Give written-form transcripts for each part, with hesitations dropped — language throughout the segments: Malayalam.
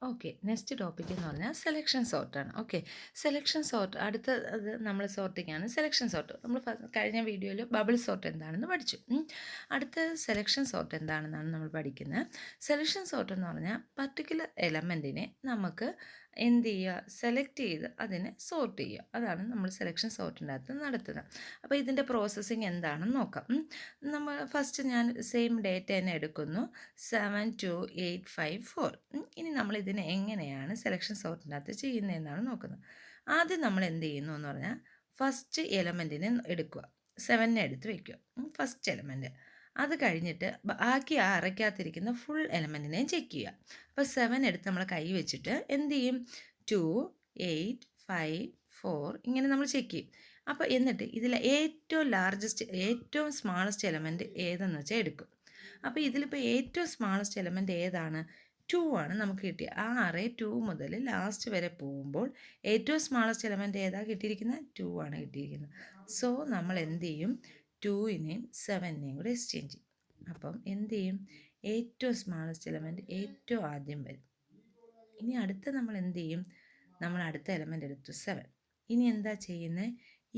ഓക്കെ, നെക്സ്റ്റ് ടോപ്പിക് എന്ന് പറഞ്ഞാൽ സെലക്ഷൻ സോർട്ടാണ്. ഓക്കെ, സെലക്ഷൻ സോർട്ട് അത് നമ്മൾ സോർട്ടിങ്ങാണ് സെലക്ഷൻ സോർട്ട്. നമ്മൾ കഴിഞ്ഞ വീഡിയോയിൽ ബബിൾ സോർട്ട് എന്താണെന്ന് പഠിച്ചു. അടുത്ത സെലക്ഷൻ സോർട്ട് എന്താണെന്നാണ് നമ്മൾ പഠിക്കുന്നത്. സെലക്ഷൻ സോർട്ട് എന്ന് പറഞ്ഞാൽ പർട്ടിക്കുലർ എലമെൻറ്റിനെ നമുക്ക് എന്ത് ചെയ്യുക, സെലക്ട് ചെയ്ത് അതിനെ സോർട്ട് ചെയ്യുക. അതാണ് നമ്മൾ സെലക്ഷൻ സോർട്ടിൻ്റെ അകത്ത് നടത്തുന്നത്. അപ്പോൾ ഇതിൻ്റെ പ്രോസസ്സിങ് എന്താണെന്ന് നോക്കാം. നമ്മൾ ഫസ്റ്റ് ഞാൻ സെയിം ഡേറ്റ തന്നെ എടുക്കുന്നു, 72854. ഇനി നമ്മൾ ഇതിനെ എങ്ങനെയാണ് സെലക്ഷൻ സോർട്ടിൻ്റെ അകത്ത് ചെയ്യുന്നതെന്നാണ് നോക്കുന്നത്. ആദ്യം നമ്മൾ എന്ത് ചെയ്യുന്നു എന്ന് പറഞ്ഞാൽ ഫസ്റ്റ് എലമെൻറ്റിനെ എടുക്കുക, 7 എടുത്ത് വയ്ക്കുക, ഫസ്റ്റ് എലമെൻറ്റ്. അത് കഴിഞ്ഞിട്ട് ബാക്കി ആ അറയ്ക്കകത്തിരിക്കുന്ന ഫുൾ എലമെൻറ്റിനെയും ചെക്ക് ചെയ്യുക. അപ്പോൾ 7 എടുത്ത് നമ്മൾ കൈ വെച്ചിട്ട് എന്ത് ചെയ്യും, 2 8 5 4 ഇങ്ങനെ നമ്മൾ ചെക്ക് ചെയ്യും. അപ്പോൾ എന്നിട്ട് ഇതിൽ ഏറ്റവും ലാർജസ്റ്റ് ഏറ്റവും സ്മാളസ്റ്റ് എലമെൻറ്റ് ഏതെന്ന് വെച്ചാൽ എടുക്കും. അപ്പോൾ ഇതിലിപ്പോൾ ഏറ്റവും സ്മാളസ്റ്റ് എലമെൻറ്റ് ഏതാണ്, 2 ആണ് നമുക്ക് കിട്ടിയത്. ആ അറേ 2 മുതൽ ലാസ്റ്റ് വരെ പോകുമ്പോൾ ഏറ്റവും സ്മാളസ്റ്റ് എലമെൻറ്റ് ഏതാ കിട്ടിയിരിക്കുന്നത്, 2 ആണ് കിട്ടിയിരിക്കുന്നത്. സോ നമ്മൾ എന്ത് ചെയ്യും, 2നെയും 7നെയും കൂടെ എക്സ്ചേഞ്ച് ചെയ്യും. അപ്പം എന്ത് ചെയ്യും, ഏറ്റവും സ്മാളസ്റ്റ് എലമെൻറ്റ് ഏറ്റവും ആദ്യം വരും. ഇനി അടുത്ത നമ്മൾ എന്ത് ചെയ്യും, നമ്മൾ അടുത്ത എലമെൻറ്റ് എടുത്തു 7. ഇനി എന്താ ചെയ്യുന്നത്,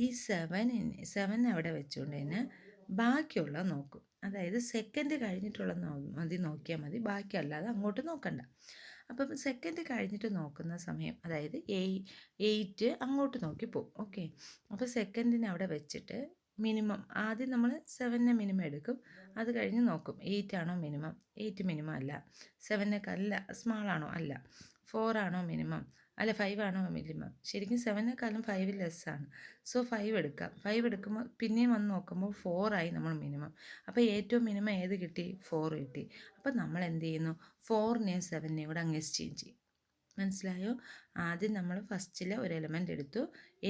ഈ 7 അവിടെ വെച്ചുകൊണ്ട് തന്നെ ബാക്കിയുള്ള നോക്കും. അതായത് സെക്കൻഡ് കഴിഞ്ഞിട്ടുള്ള മതി നോക്കിയാൽ മതി, ബാക്കിയല്ലാതെ അങ്ങോട്ട് നോക്കണ്ട. അപ്പം സെക്കൻഡ് കഴിഞ്ഞിട്ട് നോക്കുന്ന സമയം, അതായത് 8 അങ്ങോട്ട് നോക്കി പോകും. ഓക്കെ, അപ്പോൾ സെക്കൻഡിനെ അവിടെ വെച്ചിട്ട് മിനിമം ആദ്യം നമ്മൾ 7നെ മിനിമം എടുക്കും, അത് കഴിഞ്ഞ് നോക്കും 8 ആണോ മിനിമം. 8 മിനിമം അല്ല, 7നെക്കാളല്ല സ്മാളാണോ അല്ല, 4 ആണോ മിനിമം അല്ല, 5 ആണോ മിനിമം. ശരിക്കും 7നെക്കാളും 5 ലെസ്സാണ്. സോ 5 എടുക്കാം. 5 എടുക്കുമ്പോൾ പിന്നെയും വന്ന് നോക്കുമ്പോൾ 4 ആയി നമ്മൾ മിനിമം. അപ്പോൾ ഏറ്റവും മിനിമം ഏത് കിട്ടി, 4 കിട്ടി. അപ്പോൾ നമ്മൾ എന്ത് ചെയ്യുന്നു, 4നെയും 7നെയും കൂടെ അങ്ങ് എക്സ്ചേഞ്ച് ചെയ്യും. മനസ്സിലായോ? ആദ്യം നമ്മൾ ഫസ്റ്റിൽ ഒരു എലമെൻ്റ് എടുത്തു,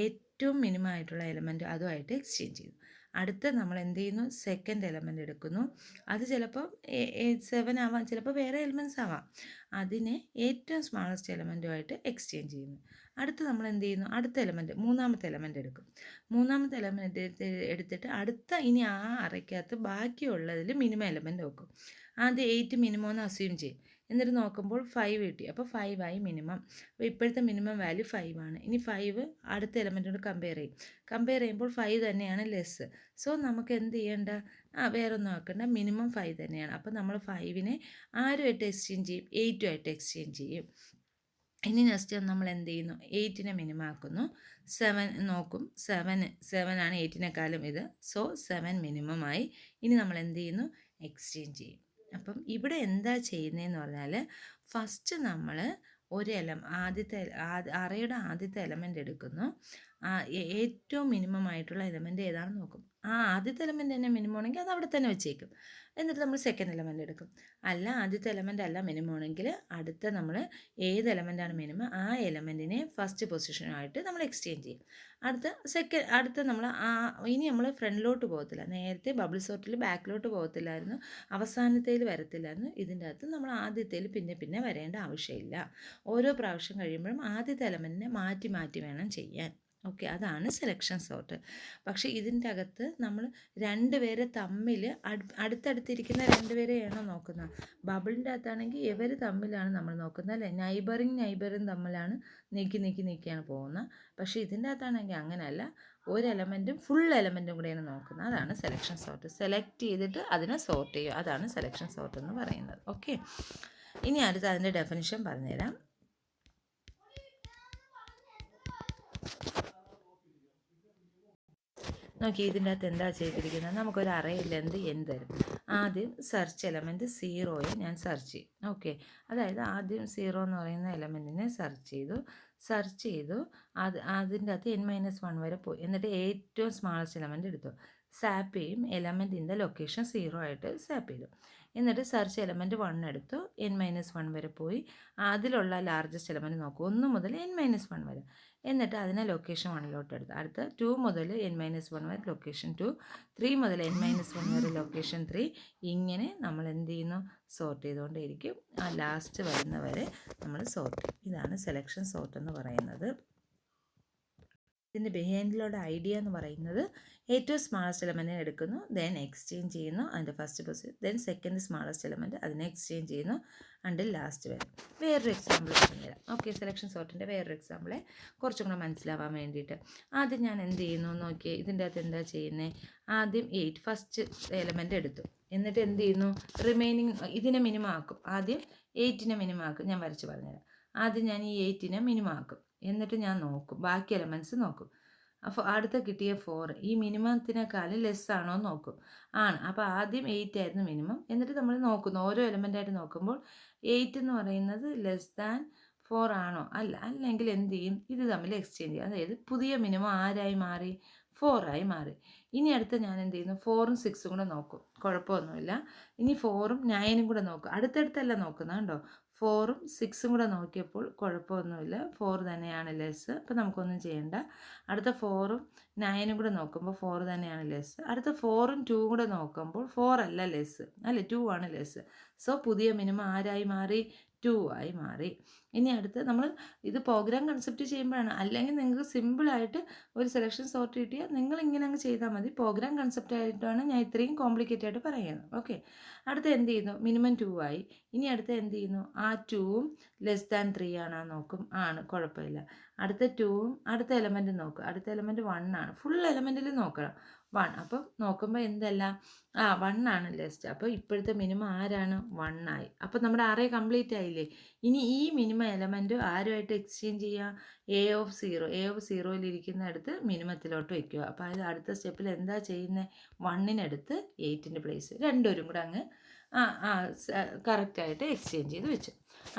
ഏറ്റവും മിനിമം ആയിട്ടുള്ള എലമെൻറ്റ് അതുമായിട്ട് എക്സ്ചേഞ്ച് ചെയ്തു. അടുത്ത നമ്മൾ എന്ത് ചെയ്യുന്നു, സെക്കൻഡ് എലമെൻ്റ് എടുക്കുന്നു. അത് ചിലപ്പോൾ 7 ആവാം, ചിലപ്പോൾ വേറെ എലമെൻറ്റ്സ് ആവാം. അതിനെ ഏറ്റവും സ്മാളസ്റ്റ് എലമെൻറ്റുമായിട്ട് എക്സ്ചേഞ്ച് ചെയ്യുന്നു. അടുത്ത് നമ്മൾ എന്ത് ചെയ്യുന്നു, അടുത്ത എലമെൻറ്റ് മൂന്നാമത്തെ എലമെൻറ്റ് എടുക്കും. മൂന്നാമത്തെ എലമെൻറ്റ് എടുത്തിട്ട് ഇനി ആ അറയ്ക്കകത്ത് ബാക്കിയുള്ളതിൽ മിനിമം എലമെൻറ്റ് നോക്കും. ആദ്യം 8 മിനിമം എന്ന് അസ്യൂം ചെയ്യും. എന്നിട്ട് നോക്കുമ്പോൾ 5 കിട്ടി. അപ്പോൾ 5 ആയി മിനിമം. അപ്പോൾ ഇപ്പോഴത്തെ മിനിമം വാല്യൂ 5 ആണ്. ഇനി 5 അടുത്ത എലമെൻറ്റോട് കമ്പയർ ചെയ്യും. കമ്പയർ ചെയ്യുമ്പോൾ 5 തന്നെയാണ് ലെസ്. സോ നമുക്ക് എന്ത് ചെയ്യേണ്ട, വേറെ ഒന്നും ആക്കണ്ട, മിനിമം 5 തന്നെയാണ്. അപ്പോൾ നമ്മൾ 5നെ ആരുമായിട്ട് എക്സ്ചേഞ്ച് ചെയ്യും, 8ഉമായിട്ട് എക്സ്ചേഞ്ച് ചെയ്യും. ഇനി നെക്സ്റ്റ് നമ്മൾ എന്ത് ചെയ്യുന്നു, 8നെ മിനിമം ആക്കുന്നു. 7 നോക്കും, 7 ആണ് 8നെക്കാളും ഇത്. സോ 7 മിനിമമായി. ഇനി നമ്മൾ എന്ത് ചെയ്യുന്നു, എക്സ്ചേഞ്ച് ചെയ്യും. അപ്പം ഇവിടെ എന്താ ചെയ്യുന്നതെന്ന് പറഞ്ഞാൽ ഫസ്റ്റ് നമ്മൾ അറയുടെ ആദ്യത്തെ എലമെൻ്റ് എടുക്കുന്നു. ഏറ്റവും മിനിമം ആയിട്ടുള്ള എലമെൻ്റ് ഏതാണെന്ന് നോക്കും. ആദ്യത്തെ എലമെൻ്റ് തന്നെ മിനിമം ആണെങ്കിൽ അത് അവിടെ തന്നെ വെച്ചേക്കും. എന്നിട്ട് നമ്മൾ സെക്കൻഡ് എലമെൻ്റ് എടുക്കും. അല്ല, ആദ്യത്തെ എലമെൻ്റ് അല്ല മിനിമം ആണെങ്കിൽ അടുത്ത നമ്മൾ ഏത് എലമെൻ്റാണ് മിനിമം ആ എലമെൻറ്റിനെ ഫസ്റ്റ് പൊസിഷനുമായിട്ട് നമ്മൾ എക്സ്ചേഞ്ച് ചെയ്യും. അടുത്ത നമ്മൾ ഇനി നമ്മൾ ഫ്രണ്ടിലോട്ട് പോകത്തില്ല. നേരത്തെ ബബിൾ സോർട്ടിൽ ബാക്കിലോട്ട് പോകത്തില്ലായിരുന്നു, അവസാനത്തേൽ വരത്തില്ലായിരുന്നു. ഇതിൻ്റെ അകത്ത് നമ്മൾ ആദ്യത്തേൽ പിന്നെ വരേണ്ട ആവശ്യമില്ല. ഓരോ പ്രാവശ്യം കഴിയുമ്പോഴും ആദ്യത്തെ എലമെൻറ്റിനെ മാറ്റി മാറ്റി വേണം ചെയ്യാൻ. ഓക്കെ, അതാണ് സെലക്ഷൻ സോർട്ട്. പക്ഷേ ഇതിൻ്റെ അകത്ത് നമ്മൾ രണ്ടുപേരെ തമ്മിൽ അടുത്തടുത്തിരിക്കുന്ന രണ്ടുപേരെയാണോ നോക്കുന്നത്. ബബിളിൻ്റെ അകത്താണെങ്കിൽ ഇവർ തമ്മിലാണ് നമ്മൾ നോക്കുന്നത്, അല്ലേ, നൈബറും തമ്മിലാണ് നീക്കിയാണ് പോകുന്നത്. പക്ഷേ ഇതിൻ്റെ അകത്താണെങ്കിൽ അങ്ങനെയല്ല, ഒരു എലമെൻറ്റും ഫുൾ എലമെൻറ്റും കൂടെയാണ് നോക്കുന്നത്. അതാണ് സെലക്ഷൻ സോർട്ട്. സെലക്ട് ചെയ്തിട്ട് അതിനെ സോർട്ട് ചെയ്യുക, അതാണ് സെലക്ഷൻ സോർട്ട് എന്ന് പറയുന്നത്. ഓക്കെ, ഇനി അടുത്ത് അതിൻ്റെ ഡെഫിനിഷൻ പറഞ്ഞുതരാം. നോക്കി, ഇതിൻ്റെ അകത്ത് എന്താ ചെയ്തിരിക്കുന്നത്, നമുക്കൊരു അറയിൽ എന്ത് തരും. ആദ്യം സെർച്ച് എലമെൻറ്റ് 0യെ ഞാൻ സെർച്ച് ചെയ്യും. ഓക്കെ, അതായത് ആദ്യം 0 എന്ന് പറയുന്ന എലമെൻറ്റിനെ സെർച്ച് ചെയ്തു. അതിൻ്റെ അകത്ത് n-1 വരെ പോയി. എന്നിട്ട് ഏറ്റവും സ്മാളസ്റ്റ് എലമെൻറ്റ് എടുത്തു. സാപ്പ് ചെയ്യും, എലമെൻറ്റ് ഇൻ ദ ലൊക്കേഷൻ 0 ആയിട്ട് സാപ്പ് ചെയ്തു. എന്നിട്ട് സെർച്ച് എലമെൻറ്റ് 1 എടുത്തു, n-1 വരെ പോയി. അതിലുള്ള ലാർജസ്റ്റ് എലമെൻറ്റ് നോക്കും, 1 മുതൽ n-1 വരെ. എന്നിട്ട് അതിനെ ലൊക്കേഷൻ 1ലോട്ട് എടുത്തു. അടുത്ത 2 മുതൽ n-1 വരെ ലൊക്കേഷൻ 2, 3 മുതൽ n-1 വരെ ലൊക്കേഷൻ 3. ഇങ്ങനെ നമ്മൾ എന്ത് ചെയ്യുന്നു, സോർട്ട് ചെയ്തുകൊണ്ടേയിരിക്കും. ലാസ്റ്റ് വരുന്നവരെ നമ്മൾ സോർട്ട് ചെയ്യും. ഇതാണ് സെലക്ഷൻ സോർട്ട് എന്ന് പറയുന്നത്. ഇതിൻ്റെ ബിഹൈൻഡിലുള്ള ഐഡിയ എന്ന് പറയുന്നത് ഏറ്റവും സ്മാളസ്റ്റ് എലമെൻറ്റിനെ എടുക്കുന്നു, ദെൻ എക്സ്ചേഞ്ച് ചെയ്യുന്നു അതിൻ്റെ first position, then second smallest element അതിനെ എക്സ്ചേഞ്ച് ചെയ്യുന്നു അണ്ടിൽ ലാസ്റ്റ് വരെ. വേറൊരു എക്സാമ്പിൾ പറഞ്ഞുതരാം. ഓക്കെ, സെലക്ഷൻ സോർട്ടിൻ്റെ വേറൊരു എക്സാമ്പിളെ കുറച്ചും കൂടെ മനസ്സിലാവാൻ വേണ്ടിയിട്ട്. ആദ്യം ഞാൻ എന്ത് ചെയ്യുന്നു നോക്കിയേ, ഇതിൻ്റെ അകത്ത് എന്താ ചെയ്യുന്നത്, ആദ്യം 8 ഫസ്റ്റ് എലമെൻറ്റ് എടുത്തു, എന്നിട്ട് എന്ത് ചെയ്യുന്നു, റിമൈനിങ് ഇതിനെ മിനിമം ആക്കും. ആദ്യം 8നെ മിനിമം ആക്കും. ഞാൻ വരച്ച് പറഞ്ഞുതരാം. ആദ്യം ഞാൻ ഈ 8നെ മിനിമം ആക്കും, എന്നിട്ട് ഞാൻ നോക്കും, ബാക്കി എലമെൻറ്റ്സ് നോക്കും. അപ്പോൾ അടുത്ത കിട്ടിയ 4 ഈ മിനിമത്തിനേക്കാളും ലെസ് ആണോ എന്ന് നോക്കും. ആണ്. അപ്പോൾ ആദ്യം 8 ആയിരുന്നു മിനിമം, എന്നിട്ട് നമ്മൾ നോക്കുന്നു, ഓരോ എലമെൻ്റായിട്ട് നോക്കുമ്പോൾ 8 എന്ന് പറയുന്നത് ലെസ് ദാൻ 4 ആണോ, അല്ല, അല്ലെങ്കിൽ എന്ത് ചെയ്യും, ഇത് തമ്മിൽ എക്സ്ചേഞ്ച് ചെയ്യും. അതായത് പുതിയ മിനിമം ആരായി മാറി, 4 ആയി മാറി. ഇനി അടുത്ത് ഞാൻ എന്ത് ചെയ്യുന്നു, 4ഉം 6ഉം കൂടെ നോക്കും, കുഴപ്പമൊന്നുമില്ല. ഇനി 4ഉം 9ഉം കൂടെ നോക്കും, അടുത്തടുത്തല്ല നോക്കുന്നത് കണ്ടോ, 4ഉം 6ഉം കൂടെ നോക്കിയപ്പോൾ കുഴപ്പമൊന്നുമില്ല, 4 തന്നെയാണ് ലെസ്. അപ്പോൾ നമുക്കൊന്നും ചെയ്യണ്ട. അടുത്ത 4ഉം 9ഉം കൂടെ നോക്കുമ്പോൾ 4 തന്നെയാണ് ലെസ്. അടുത്ത 4ഉം 2ഉം കൂടെ നോക്കുമ്പോൾ 4 അല്ല ലെസ്, അല്ലേ, 2 ആണ് ലെസ്. സോ പുതിയ മിനിമം ആരായി മാറി, 2 ആയി മാറി. ഇനി അടുത്ത് നമ്മൾ ഇത് പ്രോഗ്രാം കൺസെപ്റ്റ് ചെയ്യുമ്പോഴാണ്, അല്ലെങ്കിൽ നിങ്ങൾക്ക് സിമ്പിളായിട്ട് ഒരു സെലക്ഷൻ സോർട്ട് കിട്ടിയാൽ നിങ്ങൾ ഇങ്ങനെ അങ്ങ് ചെയ്താൽ മതി. പ്രോഗ്രാം കൺസെപ്റ്റ് ആയിട്ടാണ് ഞാൻ ഇത്രയും കോംപ്ലിക്കേറ്റഡ് ആയിട്ട് പറയുന്നത്. ഓക്കെ, അടുത്ത് എന്ത് ചെയ്യുന്നു, മിനിമം 2 ആയി. ഇനി അടുത്ത് എന്ത് ചെയ്യുന്നു, ആ 2ഉം ലെസ് ദാൻ 3 ആണോ നോക്കും, ആണ്, കുഴപ്പമില്ല. അടുത്ത 2ഉം അടുത്ത എലമെൻറ്റ് നോക്കും, അടുത്ത എലമെൻറ്റ് 1 ആണ്, ഫുൾ എലമെൻറ്റിൽ നോക്കണം 1. അപ്പം നോക്കുമ്പോൾ എന്തല്ല, 1 ആണ് ലെസ്റ്റ്. അപ്പോൾ ഇപ്പോഴത്തെ മിനിമം ആരാണ്, 1 ആയി. അപ്പോൾ നമ്മുടെ അറേ കംപ്ലീറ്റ് ആയില്ലേ. ഇനി ഈ മിനിമം എലമെൻറ്റ് ആരുമായിട്ട് എക്സ്ചേഞ്ച് ചെയ്യുക, എ ഓഫ് 0 മിനിമത്തിലോട്ട് വയ്ക്കുക. അപ്പോൾ അത് അടുത്ത സ്റ്റെപ്പിൽ എന്താ ചെയ്യുന്നത്, 1നെടുത്ത് 8ൻ്റെ പ്ലേസ്, രണ്ടുപേരും കൂടെ അങ്ങ് കറക്റ്റായിട്ട് എക്സ്ചേഞ്ച് ചെയ്ത് വെച്ചു.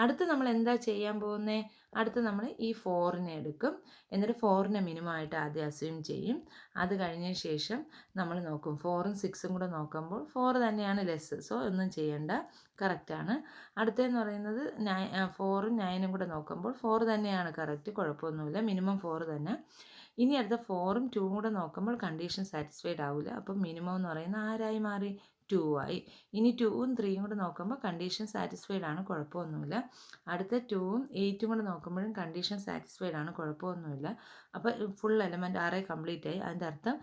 അടുത്ത് നമ്മൾ എന്താ ചെയ്യാൻ പോകുന്നത്, അടുത്ത് നമ്മൾ ഈ 4നെ എടുക്കും, എന്നിട്ട് 4നെ മിനിമം ആയിട്ട് ആദ്യം അസ്യൂം ചെയ്യും. അത് കഴിഞ്ഞ ശേഷം നമ്മൾ നോക്കും, 4ഉം 6ഉം കൂടെ നോക്കുമ്പോൾ 4 തന്നെയാണ് ലെസ്, സോ ഒന്നും ചെയ്യണ്ട, കറക്റ്റാണ്. അടുത്തതെന്ന് പറയുന്നത് 4ഉം 9ഉം കൂടെ നോക്കുമ്പോൾ 4 തന്നെയാണ് കറക്റ്റ്, കുഴപ്പമൊന്നുമില്ല, മിനിമം 4 തന്നെ. ഇനി അടുത്ത 4ഉം 2ഉം കൂടെ നോക്കുമ്പോൾ കണ്ടീഷൻ സാറ്റിസ്ഫൈഡ് ആവില്ല, അപ്പം മിനിമം എന്ന് പറയുന്നത് ആരായി മാറി, 2 ആയി. ഇനി 2ഉം 3ഉം കൂടെ നോക്കുമ്പോൾ കണ്ടീഷൻ സാറ്റിസ്ഫൈഡ് ആണ്, കുഴപ്പമൊന്നുമില്ല. അടുത്ത 2ഉം 8ഉം കൂടെ നോക്കുമ്പോഴും കണ്ടീഷൻ സാറ്റിസ്ഫൈഡ് ആണ്, കുഴപ്പമൊന്നുമില്ല. അപ്പോൾ ഫുൾ എലമെൻറ്റ് ആറേ കംപ്ലീറ്റ് ആയി. അതിൻ്റെ അർത്ഥം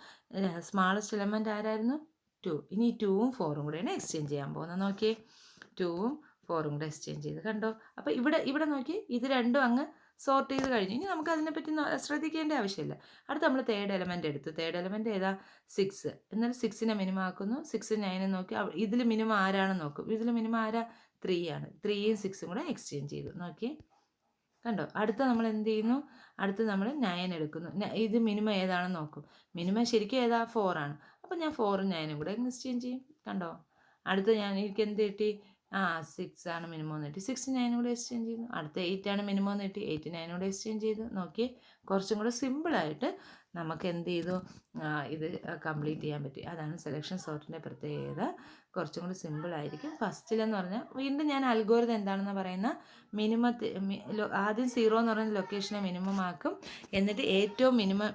സ്മാളസ്റ്റ് എലമെൻറ്റ് ആരായിരുന്നു, 2. ഇനി 2ഉം 4ഉം കൂടെയാണ് എക്സ്ചേഞ്ച് ചെയ്യാൻ പോകുന്നത്. നോക്കിയേ, 2ഉം 4ഉം കൂടെ എക്സ്ചേഞ്ച് ചെയ്ത് കണ്ടോ. അപ്പോൾ ഇവിടെ നോക്കി, ഇത് രണ്ടും അങ്ങ് സോർട്ട് ചെയ്ത് കഴിഞ്ഞു. ഇനി നമുക്ക് അതിനെപ്പറ്റി ശ്രദ്ധിക്കേണ്ട ആവശ്യമില്ല. അടുത്ത് നമ്മൾ തേർഡ് എലമെൻറ്റ് എടുത്തു. തേർഡ് എലമെൻറ്റ് ഏതാ, 6. എന്നാൽ 6നെ മിനിമം ആക്കുന്നു, 6ഉം 9ഉം നോക്കി, ഇതിൽ മിനിമം ആരാണെന്ന് നോക്കും. ഇതിൽ മിനിമം ആരാ, 3 ആണ്. 3ഉം 6ഉം കൂടെ എക്സ്ചേഞ്ച് ചെയ്തു. നോക്കിയേ, കണ്ടോ. അടുത്ത നമ്മൾ എന്ത് ചെയ്യുന്നു, അടുത്ത് നമ്മൾ 9 എടുക്കുന്നു. ഇത് മിനിമം ഏതാണെന്ന് നോക്കും. മിനിമം ശരിക്കും ഏതാ, 4 ആണ്. അപ്പോൾ ഞാൻ 4ഉം 9ഉം കൂടെ എക്സ്ചേഞ്ച് ചെയ്യും. കണ്ടോ. അടുത്ത് എനിക്ക് എന്ത് കിട്ടി, 6 ആണ് മിനിമം എന്ന് കിട്ടി, 6 9 കൂടെ എക്സ്ചേഞ്ച് ചെയ്തു. അടുത്ത 8 ആണ് മിനിമം എന്ന് കിട്ടി, 8 9 കൂടെ എക്സ്ചേഞ്ച് ചെയ്തു. നോക്കി, കുറച്ചും കൂടെ സിമ്പിളായിട്ട് നമുക്ക് എന്ത് ചെയ്തു, ഇത് കംപ്ലീറ്റ് ചെയ്യാൻ പറ്റി. അതാണ് സെലക്ഷൻ സോർട്ടിൻ്റെ പ്രത്യേകത. കുറച്ചും കൂടി സിമ്പിളായിരിക്കും. ഫസ്റ്റിലെന്ന് പറഞ്ഞാൽ വീണ്ടും ഞാൻ അൽഗോരിതം എന്താണെന്ന് പറയുന്ന ആദ്യം 0 എന്ന് പറയുന്ന ലൊക്കേഷനെ മിനിമം ആക്കും, എന്നിട്ട് ഏറ്റവും മിനിമം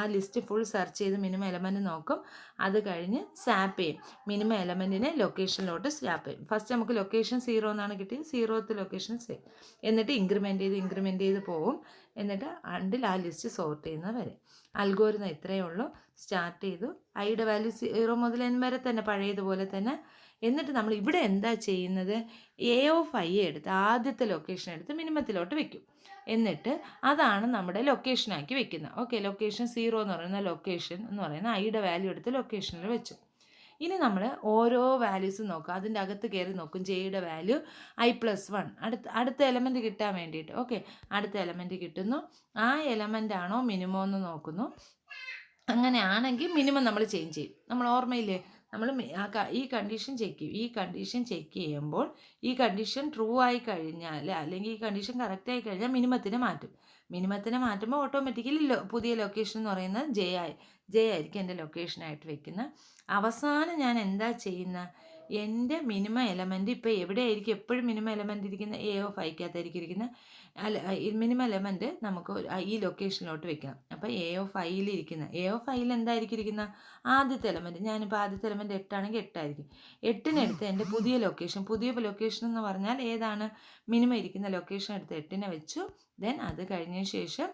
ആ ലിസ്റ്റ് ഫുൾ സെർച്ച് ചെയ്ത് മിനിമം എലമെൻറ്റ് നോക്കും. അത് കഴിഞ്ഞ് സ്വാപ്പ് ചെയ്യും, മിനിമം എലമെൻറ്റിനെ ലൊക്കേഷനിലോട്ട് സ്വാപ്പ് ചെയ്യും. ഫസ്റ്റ് നമുക്ക് ലൊക്കേഷൻ 0 എന്നാണ് കിട്ടിയത്, 0th ലൊക്കേഷൻ സേവ്, എന്നിട്ട് ഇൻക്രിമെൻറ്റ് ചെയ്ത് പോവും. എന്നിട്ട് അണ്ടിൽ ആ ലിസ്റ്റ് സോർട്ട് ചെയ്യുന്നത് വരെ. അൽഗോരിതം ഇത്രയേ ഉള്ളൂ. സ്റ്റാർട്ട് ചെയ്തു, ഐയുടെ വാല്യൂ 0 മുതൽ n വരെ തന്നെ പഴയതുപോലെ തന്നെ. എന്നിട്ട് നമ്മൾ ഇവിടെ എന്താ ചെയ്യുന്നത്, എ ഓഫ് ഐ എടുത്ത് ആദ്യത്തെ ലൊക്കേഷൻ എടുത്ത് മിനിമത്തിലോട്ട് വെക്കും. എന്നിട്ട് അതാണ് നമ്മുടെ ലൊക്കേഷനാക്കി വെക്കുന്നത്. ഓക്കെ, ലൊക്കേഷൻ 0 എന്ന് പറയുന്ന ലൊക്കേഷൻ എന്ന് പറയുന്ന ഐയുടെ വാല്യൂ എടുത്ത് ലൊക്കേഷനിൽ വെച്ചു. ഇനി നമ്മൾ ഓരോ വാല്യൂസും നോക്കും, അതിൻ്റെ അകത്ത് കയറി നോക്കും, ജെയുടെ വാല്യൂ i+1 അടുത്ത എലമെൻറ്റ് കിട്ടാൻ വേണ്ടിയിട്ട്. ഓക്കെ, അടുത്ത എലമെൻറ്റ് കിട്ടുന്നു, ആ എലമെൻ്റ് ആണോ മിനിമം എന്ന് നോക്കുന്നു. അങ്ങനെയാണെങ്കിൽ മിനിമം നമ്മൾ ചേഞ്ച് ചെയ്യും. നമ്മൾ ഓർമ്മയില്ലേ, നമ്മൾ ഈ കണ്ടീഷൻ ചെക്ക് ചെയ്യും. ഈ കണ്ടീഷൻ ചെക്ക് ചെയ്യുമ്പോൾ ഈ കണ്ടീഷൻ ട്രൂ ആയി കഴിഞ്ഞാൽ, അല്ലെങ്കിൽ ഈ കണ്ടീഷൻ കറക്റ്റ് ആയി കഴിഞ്ഞാൽ മിനിമത്തിനെ മാറ്റും. മിനിമത്തിനെ മാറ്റുമ്പോൾ ഓട്ടോമാറ്റിക്കലി പുതിയ ലൊക്കേഷൻ എന്ന് പറയുന്നത് ജെ ആയിരിക്കും എൻ്റെ ലൊക്കേഷനായിട്ട് വെക്കുന്നത്. അവസാനം ഞാൻ എന്താ ചെയ്യുന്ന, എൻ്റെ മിനിമം എലമെൻറ്റ് ഇപ്പോൾ എവിടെയായിരിക്കും എപ്പോഴും മിനിമം എലമെൻറ്റ് ഇരിക്കുന്നത്, എ ഓഫ് ഐക്കകത്തായിരിക്കും ഇരിക്കുന്നത്. അല്ല, മിനിമം എലമെൻറ്റ് നമുക്ക് ഈ ലൊക്കേഷനിലോട്ട് വെക്കണം. അപ്പോൾ എ ഓഫ് ഐയിൽ എന്തായിരിക്കും ഇരിക്കുന്ന, ആദ്യത്തെ എലമെൻറ്റ്. ഞാനിപ്പോൾ ആദ്യത്തെ എലമെൻറ്റ് 8 ആണെങ്കിൽ 8 ആയിരിക്കും. 8നെടുത്ത് എൻ്റെ പുതിയ ലൊക്കേഷൻ എന്ന് പറഞ്ഞാൽ ഏതാണ്, മിനിമം ഇരിക്കുന്ന ലൊക്കേഷൻ എടുത്ത് 8നെ വെച്ചു. ദെൻ അത് കഴിഞ്ഞ ശേഷം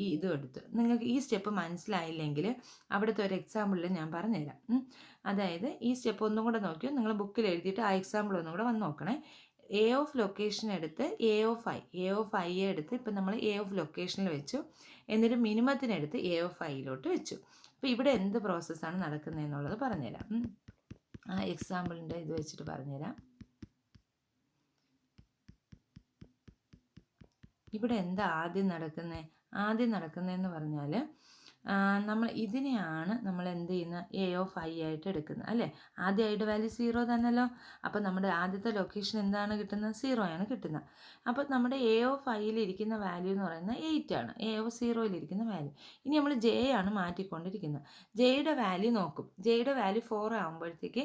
ഈ ഇതും എടുത്തു. നിങ്ങൾക്ക് ഈ സ്റ്റെപ്പ് മനസ്സിലായില്ലെങ്കിൽ അവിടുത്തെ ഒരു എക്സാമ്പിളിൽ ഞാൻ പറഞ്ഞുതരാം. അതായത് ഈ സ്റ്റെപ്പ് ഒന്നും കൂടെ നോക്കിയോ, നിങ്ങൾ ബുക്കിൽ എഴുതിയിട്ട് ആ എക്സാമ്പിൾ ഒന്നും കൂടെ വന്ന് നോക്കണേ. എ ഓഫ് ലൊക്കേഷൻ എടുത്ത് എ ഓഫ് ഐ എടുത്ത് ഇപ്പം നമ്മൾ എ ഓഫ് ലൊക്കേഷനിൽ വെച്ചു, എന്നിട്ട് മിനിമത്തിനെടുത്ത് എ ഓഫ് ഐയിലോട്ട് വെച്ചു. അപ്പോൾ ഇവിടെ എന്ത് പ്രോസസ്സാണ് നടക്കുന്നതെന്നുള്ളത് പറഞ്ഞുതരാം. ആ എക്സാമ്പിളിൻ്റെ ഇത് വെച്ചിട്ട് പറഞ്ഞുതരാം. ഇവിടെ എന്താ ആദ്യം നടക്കുന്നതെന്ന് പറഞ്ഞാൽ നമ്മൾ ഇതിനെയാണ് നമ്മൾ എന്ത് ചെയ്യുന്ന എ ഓഫ് ഐ ആയിട്ട് എടുക്കുന്നത് അല്ലേ. ആദ്യം ഐയുടെ വാല്യൂ 0 തന്നെയല്ലോ. അപ്പോൾ നമ്മുടെ ആദ്യത്തെ ലൊക്കേഷൻ എന്താണ് കിട്ടുന്നത്? 0 ആണ് കിട്ടുന്നത്. അപ്പോൾ നമ്മുടെ എ ഓഫ് ഐയിലിരിക്കുന്ന വാല്യൂ എന്ന് പറയുന്നത് 8 ആണ്. എ ഓഫ് 0യിലിരിക്കുന്ന വാല്യൂ. ഇനി നമ്മൾ ജെ ആണ് മാറ്റിക്കൊണ്ടിരിക്കുന്നത്. ജെയുടെ വാല്യൂ നോക്കും. ജെയുടെ വാല്യൂ 4 ആകുമ്പോഴത്തേക്ക്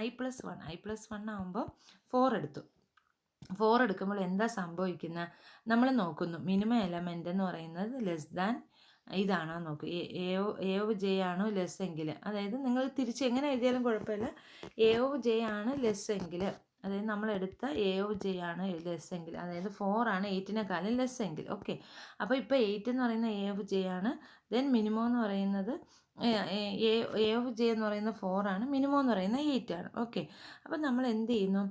I+1 ആകുമ്പോൾ 4 എടുത്തു. 4 എടുക്കുമ്പോൾ എന്താ സംഭവിക്കുന്നത്? നമ്മൾ നോക്കുന്നു മിനിമം എലമെൻ്റ് എന്ന് പറയുന്നത് ലെസ് ദാൻ ഇതാണോ നോക്കൂ. എ ഓഫ് ജെ ആണോ ലെസ് എങ്കിൽ, അതായത് നിങ്ങൾ തിരിച്ച് എങ്ങനെ എഴുതിയാലും കുഴപ്പമില്ല, എ ഓഫ് ജെ ആണ് ലെസ് എങ്കിൽ, അതായത് നമ്മളെടുത്ത എ ഓഫ് ജെ ആണ് ലെസ് എങ്കിൽ, അതായത് 4 ആണ് 8-നേക്കാളും ലെസ് എങ്കിൽ. ഓക്കെ, അപ്പോൾ ഇപ്പോൾ 8 എന്ന് പറയുന്ന എ ഓഫ് ജെ ആണ്. ദെൻ മിനിമം എന്ന് പറയുന്നത് എ ഓഫ് ജെ എന്ന് പറയുന്ന 4 ആണ്, മിനിമം എന്ന് പറയുന്നത് 8 ആണ്. ഓക്കെ, അപ്പോൾ നമ്മൾ എന്ത് ചെയ്യുന്നു?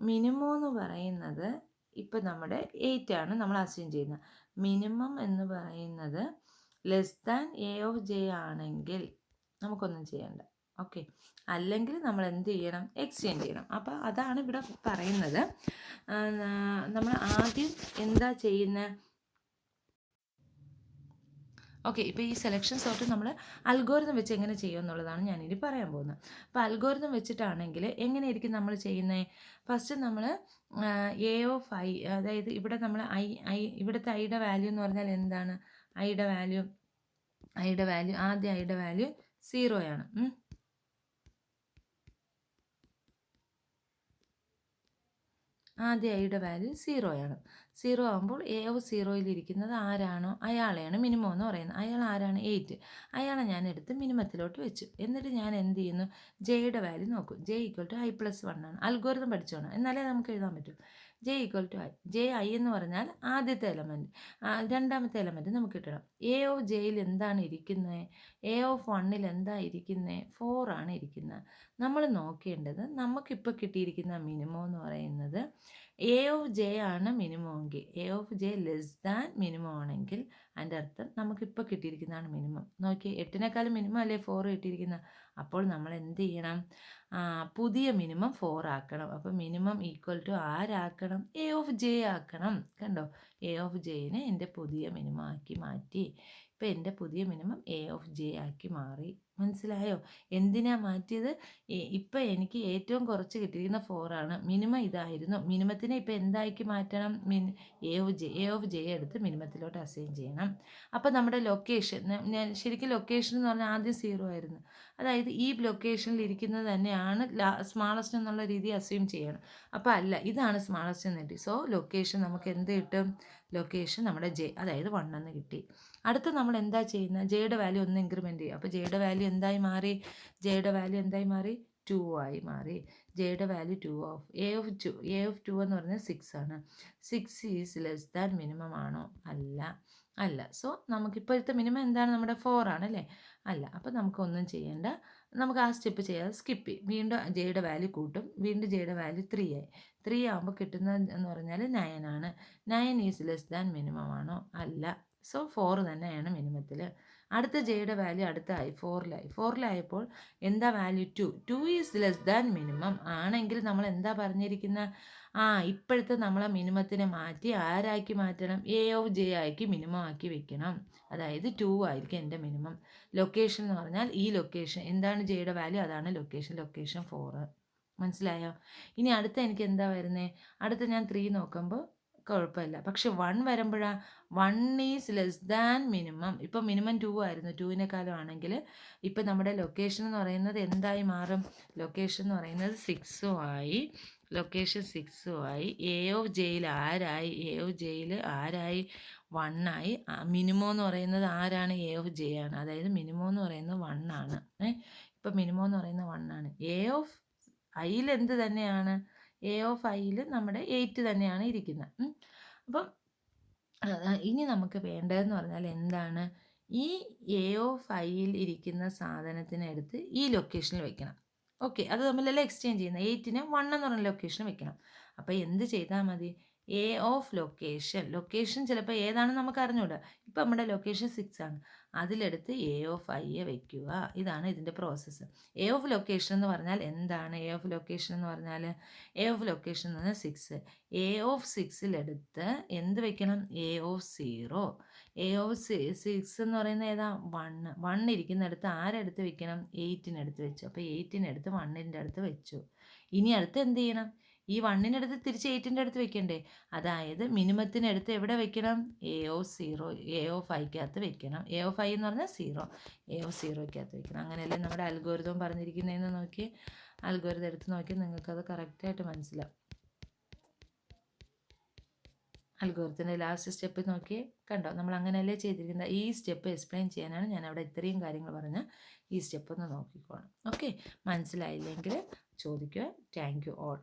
മിനിമം എന്ന് പറയുന്നത് ഇപ്പം നമ്മുടെ 8 ആണ് നമ്മൾ അസ്യൂം ചെയ്യുന്നത്. മിനിമം എന്ന് പറയുന്നത് less than A of J ആണെങ്കിൽ നമുക്കൊന്നും ചെയ്യണ്ട. ഓക്കെ, അല്ലെങ്കിൽ നമ്മൾ എന്ത് ചെയ്യണം? എക്സ്റ്റെൻഡ് ചെയ്യണം. അപ്പോൾ അതാണ് ഇവിടെ പറയുന്നത്. നമ്മൾ ആദ്യം എന്താ ചെയ്യുന്നത്? ഓക്കെ, ഇപ്പോൾ ഈ സെലക്ഷൻ സോർട്ട് നമ്മൾ അൽഗോരിതം വെച്ച് എങ്ങനെ ചെയ്യും എന്നുള്ളതാണ് ഞാനിനി പറയാൻ പോകുന്നത്. അപ്പോൾ അൽഗോരിതം വെച്ചിട്ടാണെങ്കിൽ എങ്ങനെയായിരിക്കും നമ്മൾ ചെയ്യുന്നത്? ഫസ്റ്റ് നമ്മൾ എ ഓഫ് ഐ, അതായത് ഇവിടെ നമ്മൾ ഇവിടുത്തെ ഐയുടെ വാല്യൂ എന്ന് പറഞ്ഞാൽ എന്താണ്? ഐയുടെ വാല്യൂ ആദ്യം ഐയുടെ വാല്യൂ 0 ആണ്. ആദ്യം ഐയുടെ വാല്യൂ 0 ആണ്. 0 ആകുമ്പോൾ എ ഓഫ് 0യിലിരിക്കുന്നത് ആരാണോ അയാളെയാണ് മിനിമം എന്ന് പറയുന്നത്. അയാൾ ആരാണ്? 8. അയാളെ ഞാൻ എടുത്ത് മിനിമത്തിലോട്ട് വെച്ചു. എന്നിട്ട് ഞാൻ എന്ത് ചെയ്യുന്നു? ജെയുടെ വാല്യൂ നോക്കും. ജെ I+1 ആണ്. അൽഗോരിതം പഠിച്ചോണം, എന്നാലേ നമുക്ക് എഴുതാൻ പറ്റും. ജെ ഐ എന്ന് പറഞ്ഞാൽ ആദ്യത്തെ എലമെൻറ്റ്, രണ്ടാമത്തെ എലമെൻറ്റ് നമുക്ക് കിട്ടണം. എ ഓഫ് ജെയിൽ എന്താണ് ഇരിക്കുന്നത്? എ ഓഫ് 1ൽ എന്താ ഇരിക്കുന്നത്? 4 ആണ് ഇരിക്കുന്നത്. നമ്മൾ നോക്കേണ്ടത് നമുക്കിപ്പോൾ കിട്ടിയിരിക്കുന്ന മിനിമം എന്ന് പറയുന്നത് എ ഓഫ് ജെ ആണ് മിനിമം എങ്കിൽ, A of J less than minimum ആണെങ്കിൽ അതിൻ്റെ അർത്ഥം നമുക്കിപ്പോൾ കിട്ടിയിരിക്കുന്നതാണ് മിനിമം. നോക്കി, 8-നേക്കാളും മിനിമം അല്ലേ 4 കിട്ടിയിരിക്കുന്നത്. അപ്പോൾ നമ്മൾ എന്ത് ചെയ്യണം? പുതിയ മിനിമം 4 ആക്കണം. അപ്പോൾ മിനിമം ഈക്വൽ ടു ആരാക്കണം? എ ഓഫ് ജെ ആക്കണം. കണ്ടോ, എ ഓഫ് ജെയിനെ എൻ്റെ പുതിയ മിനിമം ആക്കി മാറ്റി. ഇപ്പോൾ എൻ്റെ പുതിയ മിനിമം എ ഓഫ് ജെ ആക്കി മാറി. മനസ്സിലായോ എന്തിനാ മാറ്റിയത്? ഇപ്പം എനിക്ക് ഏറ്റവും കുറച്ച് കിട്ടിയിരിക്കുന്ന 4 ആണ്. മിനിമം ഇതായിരുന്നു. മിനിമത്തിനെ ഇപ്പം എന്താക്കി മാറ്റണം? എ ഓഫ് ജെ എടുത്ത് മിനിമത്തിലോട്ട് അസൈൻ ചെയ്യണം. അപ്പം നമ്മുടെ ലൊക്കേഷൻ, ശരിക്കും ലൊക്കേഷൻ എന്ന് പറഞ്ഞാൽ ആദ്യം 0 ആയിരുന്നു. അതായത് ഈ ലൊക്കേഷനിൽ ഇരിക്കുന്നത് തന്നെയാണ് സ്മാളസ്റ്റ് എന്നുള്ള രീതി അസ്യൂം ചെയ്യണം. അപ്പോൾ അല്ല, ഇതാണ് സ്മാളസ്റ്റ് എന്ന് കിട്ടി. സോ ലൊക്കേഷൻ നമുക്ക് എന്ത് കിട്ടും? ലൊക്കേഷൻ നമ്മുടെ ജെ, അതായത് 1 എന്ന് കിട്ടി. അടുത്ത് നമ്മൾ എന്താ ചെയ്യുന്നത്? ജെയുടെ വാല്യൂ ഒന്ന് ഇൻക്രിമെൻറ്റ് ചെയ്യും. അപ്പോൾ ജെയുടെ വാല്യൂ എന്തായി മാറി? 2 ആയി മാറി. ജെയുടെ വാല്യൂ 2 ഓഫ് എ ഓഫ് 2 എന്ന് പറഞ്ഞാൽ 6 ആണ്. 6 ഈസ് ലെസ് ദാൻ മിനിമം ആണോ? അല്ല. സോ നമുക്കിപ്പോഴത്തെ മിനിമം എന്താണ്? നമ്മുടെ 4 ആണല്ലേ? അല്ല. അപ്പോൾ നമുക്കൊന്നും ചെയ്യേണ്ട, നമുക്ക് ആ സ്റ്റെപ്പ് ചെയ്യാതെ സ്കിപ്പ് ചെയ്യും. വീണ്ടും ജെയുടെ വാല്യൂ കൂട്ടും. വീണ്ടും ജെയുടെ വാല്യൂ 3 ആയി. 3 ആകുമ്പോൾ കിട്ടുന്നത് എന്ന് പറഞ്ഞാൽ 9 ആണ്. 9 ഈസ് ലെസ് ദാൻ മിനിമം ആണോ? അല്ല. സോ 4 തന്നെയാണ് മിനിമത്തിൽ. അടുത്ത ജെയുടെ വാല്യൂ അടുത്തായി 4-ലായപ്പോൾ എന്താ value? 2 is less than minimum ആണെങ്കിൽ നമ്മൾ എന്താ പറഞ്ഞിരിക്കുന്നത്? ഇപ്പോഴത്തെ നമ്മളെ മിനിമത്തിനെ മാറ്റി ആരാക്കി മാറ്റണം? എ ഓഫ് ജെ ആക്കി മിനിമം ആക്കി വെക്കണം. അതായത് 2 ആയിരിക്കും എൻ്റെ മിനിമം. ലൊക്കേഷൻ എന്ന് പറഞ്ഞാൽ ഈ ലൊക്കേഷൻ എന്താണ്? ജെയുടെ വാല്യൂ, അതാണ് ലൊക്കേഷൻ 4. മനസ്സിലായോ? ഇനി അടുത്ത എനിക്ക് എന്താ വരുന്നത്? അടുത്ത ഞാൻ 3 നോക്കുമ്പോൾ കുഴപ്പമില്ല. പക്ഷെ 1 വരുമ്പോഴാണ് 1 ഈസ് ലെസ് ദാൻ മിനിമം. ഇപ്പം മിനിമം 2 ആയിരുന്നു. 2-നേക്കാളും ആണെങ്കിൽ ഇപ്പം നമ്മുടെ ലൊക്കേഷൻ എന്ന് പറയുന്നത് എന്തായി മാറും? ലൊക്കേഷൻ എന്ന് പറയുന്നത് 6 ആയി. എ ഓഫ് ജെയിൽ ആരായി? 1 ആയി. മിനിമം എന്ന് പറയുന്നത് ആരാണ്? എ ഓഫ് ജെ ആണ്. അതായത് മിനിമം എന്ന് പറയുന്നത് 1 ആണ്. ഇപ്പം മിനിമം എന്ന് പറയുന്നത് 1 ആണ്. എ ഓഫ് ഐയിൽ എന്ത് തന്നെയാണ്? എ ഓഫ് ഐയിൽ നമ്മുടെ 8 തന്നെയാണ് ഇരിക്കുന്നത്. അപ്പം ഇനി നമുക്ക് വേണ്ടതെന്ന് പറഞ്ഞാൽ എന്താണ്, ഈ എ ഓഫ് ഐയിൽ ഇരിക്കുന്ന സാധനത്തിനെടുത്ത് ഈ ലൊക്കേഷനിൽ വെക്കണം. ഓക്കെ, അത് തമ്മിലല്ല എക്സ്ചേഞ്ച് ചെയ്യുന്നത്. 8ന് 1 എന്ന് പറഞ്ഞ ലൊക്കേഷൻ വെക്കണം. അപ്പോൾ എന്ത് ചെയ്താൽ മതി, എ ഓഫ് ലൊക്കേഷൻ ചിലപ്പോൾ ഏതാണെന്ന് നമുക്ക് അറിഞ്ഞൂടാ. ഇപ്പം നമ്മുടെ ലൊക്കേഷൻ 6 ആണ്. അതിലെടുത്ത് എ ഓഫ് ഐയെ വെക്കുക. ഇതാണ് ഇതിൻ്റെ പ്രോസസ്സ്. എ ഓഫ് ലൊക്കേഷൻ എന്ന് പറഞ്ഞാൽ എന്താണ്? എ ഓഫ് ലൊക്കേഷൻ എന്ന് പറഞ്ഞാൽ എ ഓഫ് ലൊക്കേഷൻ എന്ന് പറഞ്ഞാൽ 6. എ ഓഫ് 6ലെടുത്ത് എന്ത് വെക്കണം? A of 0. എ ഓഫ് 6 എന്ന് പറയുന്നത് ഏതാ? 1. 1 ഇരിക്കുന്നിടത്ത് ആരെടുത്ത് വെക്കണം? 8-നെടുത്ത് വെച്ചു. അപ്പോൾ 8-നെടുത്ത് 1-ൻ്റെ അടുത്ത് വെച്ചു. ഇനി അടുത്ത് എന്ത് ചെയ്യണം? ഈ 1-നെടുത്ത് തിരിച്ച് 8-ൻ്റെ അടുത്ത് വെക്കണ്ടേ? അതായത് മിനിമത്തിനടുത്ത് എവിടെ വെക്കണം? എ ഓഫ് 0, എ ഓഫ് ഐക്കകത്ത് വെക്കണം. എ ഓഫ് ഐ എന്ന് പറഞ്ഞാൽ 0, എ ഓഫ് 0ക്കകത്ത് വെക്കണം. അങ്ങനെയല്ലേ നമ്മുടെ അൽഗോരിതം പറഞ്ഞിരിക്കുന്നതെന്ന് നോക്കി, അൽഗോരിതം എടുത്ത് നോക്കി നിങ്ങൾക്കത് കറക്റ്റായിട്ട് മനസ്സിലാവും. അൽഗോരിതത്തിൻ്റെ ലാസ്റ്റ് സ്റ്റെപ്പ് നോക്കി കണ്ടോ, നമ്മൾ അങ്ങനെയല്ലേ ചെയ്തിരിക്കുന്നത്. ഈ സ്റ്റെപ്പ് എക്സ്പ്ലെയിൻ ചെയ്യാനാണ് ഞാൻ അവിടെ ഇത്രയും കാര്യങ്ങൾ പറഞ്ഞ് ഈ സ്റ്റെപ്പ് ഒന്ന് നോക്കിക്കോണം. ഓക്കെ, മനസ്സിലായില്ലെങ്കിൽ ചോദിക്കുക. Thank you all.